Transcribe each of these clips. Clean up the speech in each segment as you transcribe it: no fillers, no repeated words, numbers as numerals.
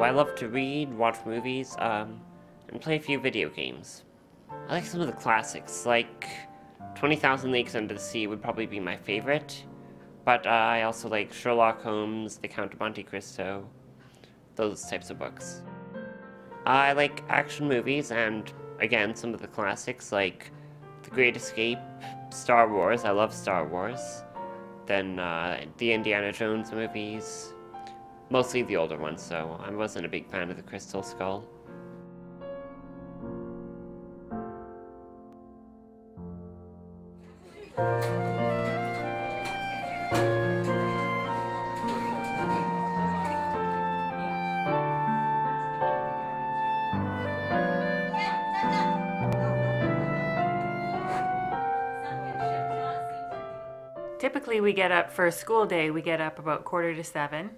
I love to read, watch movies, and play a few video games. I like some of the classics, like 20,000 Leagues Under the Sea would probably be my favorite, but I also like Sherlock Holmes, The Count of Monte Cristo, those types of books. I like action movies and, again, some of the classics like The Great Escape, Star Wars, I love Star Wars, then the Indiana Jones movies, mostly the older ones, so I wasn't a big fan of the Crystal Skull. Typically we get up for a school day, we get up about 6:45.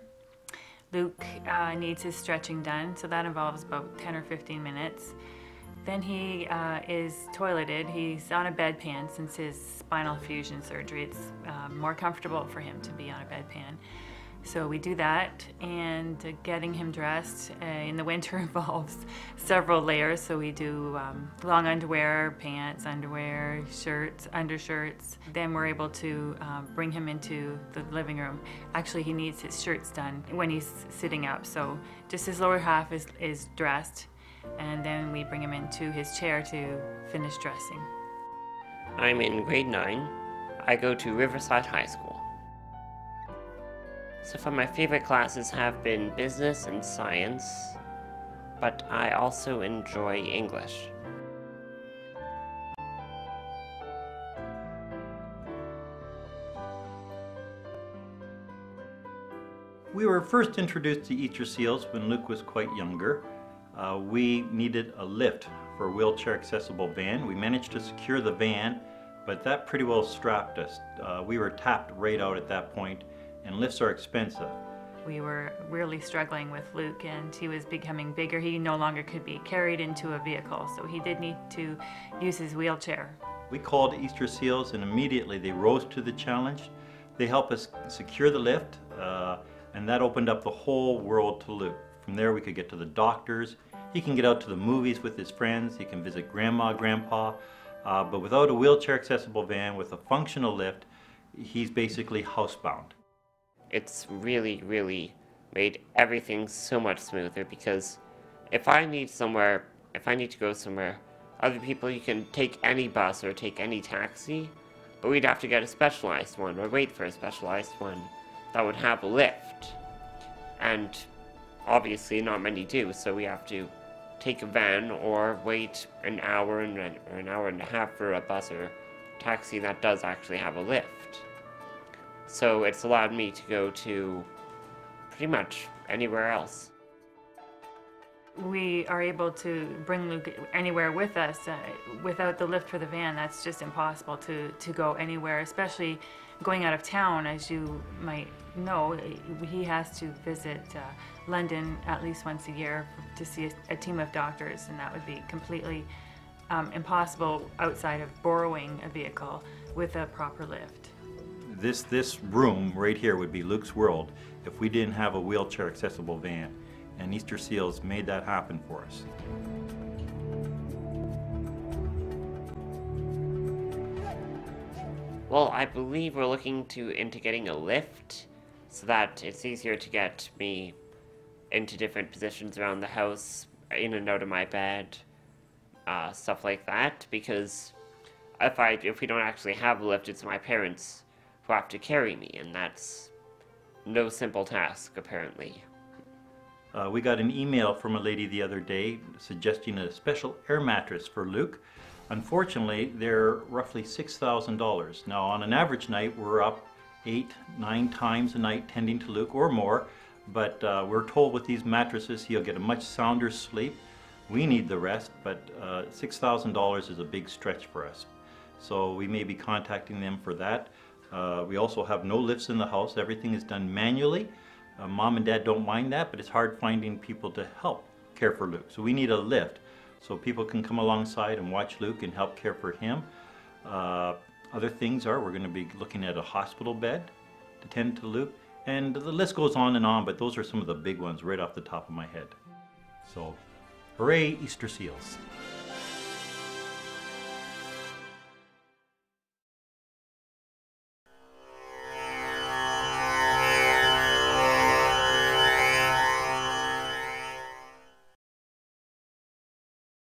Luke needs his stretching done, so that involves about 10 or 15 minutes. Then he is toileted. He's on a bedpan since his spinal fusion surgery. It's more comfortable for him to be on a bedpan. So we do that, and getting him dressed in the winter involves several layers. So we do long underwear, pants, underwear, shirts, undershirts. Then we're able to bring him into the living room. Actually, he needs his shirts done when he's sitting up. So just his lower half is dressed, and then we bring him into his chair to finish dressing. I'm in grade 9. I go to Riverside High School. So far my favorite classes have been business and science, but I also enjoy English. We were first introduced to Easter seals when Luke was quite younger. We needed a lift for a wheelchair accessible van. We managed to secure the van, but that pretty well strapped us. We were tapped right out at that point, and lifts are expensive. We were really struggling with Luke, and he was becoming bigger. He no longer could be carried into a vehicle, so he did need to use his wheelchair. We called Easter Seals, and immediately they rose to the challenge. They helped us secure the lift, and that opened up the whole world to Luke. From there we could get to the doctors. He can get out to the movies with his friends. He can visit grandma, grandpa, but without a wheelchair accessible van with a functional lift, he's basically housebound. It's really made everything so much smoother, because if I need to go somewhere, other people, you can take any bus or take any taxi, but we'd have to get a specialized one or wait for a specialized one that would have a lift. And obviously not many do, so we have to take a van or wait an hour or an hour and a half for a bus or taxi that does actually have a lift. So it's allowed me to go to pretty much anywhere else. We are able to bring Luke anywhere with us. Without the lift for the van, that's just impossible to go anywhere, especially going out of town. As you might know, he has to visit London at least once a year to see a team of doctors, and that would be completely impossible outside of borrowing a vehicle with a proper lift. This room right here would be Luke's world if we didn't have a wheelchair accessible van, and Easter Seals made that happen for us. Well, I believe we're looking into getting a lift so that it's easier to get me into different positions around the house, in and out of my bed, stuff like that, because if we don't actually have a lift, it's my parents who have to carry me, and that's no simple task, apparently. We got an email from a lady the other day suggesting a special air mattress for Luke. Unfortunately, they're roughly $6,000. Now, on an average night, we're up 8-9 times a night tending to Luke or more, but we're told with these mattresses he'll get a much sounder sleep. We need the rest, but $6,000 is a big stretch for us. So we may be contacting them for that. We also have no lifts in the house. Everything is done manually. Mom and Dad don't mind that, but it's hard finding people to help care for Luke. So we need a lift so people can come alongside and watch Luke and help care for him. Other things are we're going to be looking at a hospital bed to tend to Luke, And the list goes on and on, but those are some of the big ones right off the top of my head. So, hooray, Easter seals.